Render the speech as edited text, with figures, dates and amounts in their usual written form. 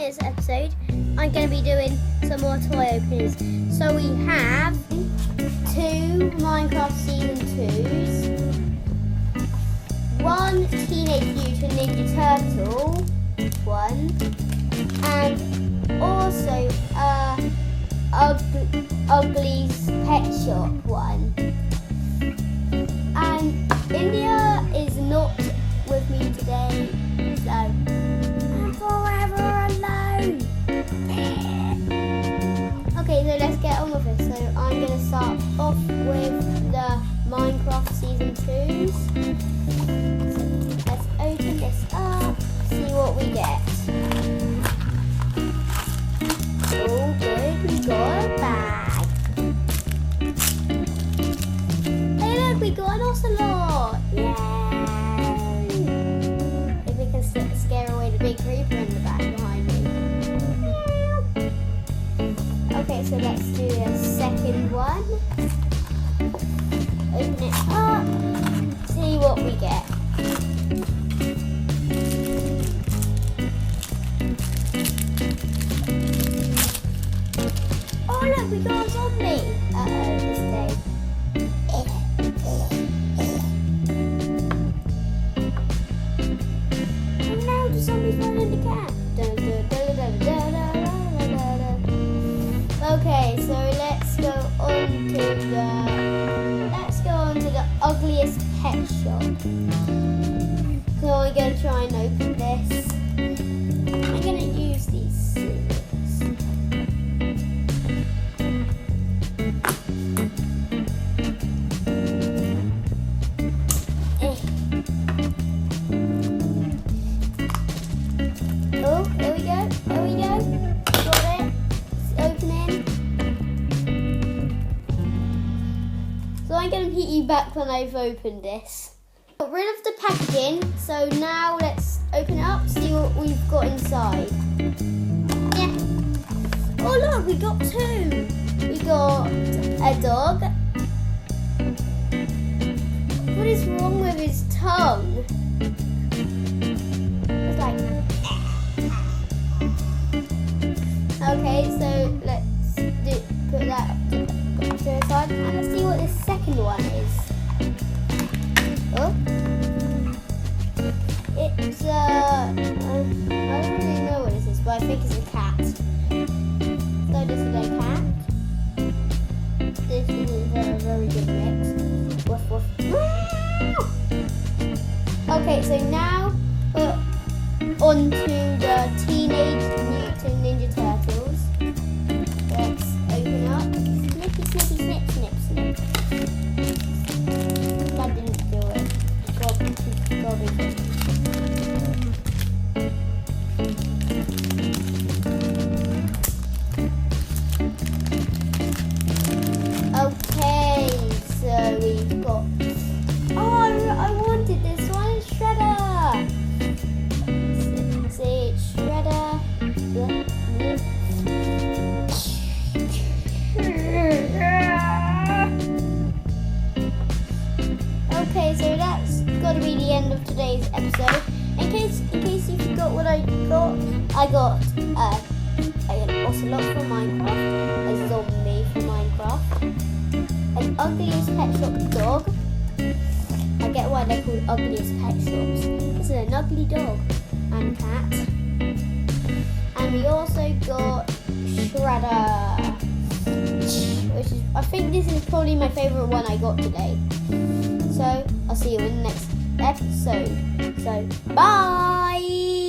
in this episode, I'm going to be doing some more toy openings. So we have 2 Minecraft Season 2s, 1 Teenage Mutant Ninja Turtle 1, and also Ugly's Pet Shop 1. And India is not with me today, so I'm forever alone. Okay, so let's get on with it. So I'm going to start off with the Minecraft Season 2s. So let's open this up, see what we get. Oh good, we got a bag. Hey look, we got an ocelot. Yay! If we can scare away the big creeper in the back behind me. Okay, so let's do the second one. Open it up, see what we get. Oh look, we got a zombie. Uh-oh, this day. Oh no, the zombie's running the cat. Okay, so let's go on to the Ugliest Pet Shop. So I'm gonna try and open this. I'm gonna use these scissors. Oh, there we go. Got it. It's opening. So I'm going to hit you back when I've opened this. Got rid of the packaging, so now let's open it up, see what we've got inside. Yeah. Oh look, we got 2. We got a dog. What is wrong with his tongue? It's like... Okay, so let's put that to the side and let's see what this second one is. Oh, it's I don't really know what this is, but I think it's a cat. So this is a cat. This is a very, very good mix. Woof woof. Okay, so now we're on to the Teenage Mutant Ninja Turtles. Let's open up. Snippy, snippy, snip, snip, snip. That didn't do it. Got it. Okay, so we've got... Oh, I wanted this one. It's Shredder. See, it's Shredder. Okay, so that's got to be the end of today's episode. In case you forgot what I got an ocelot from Minecraft, a zombie from Minecraft, an Ugliest Pet Shop dog. I get why they're called Ugliest Pet Shops. This is an ugly dog and cat. And we also got Shredder, which is, I think this is probably my favourite one I got today. So I'll see you in the next episode. So bye!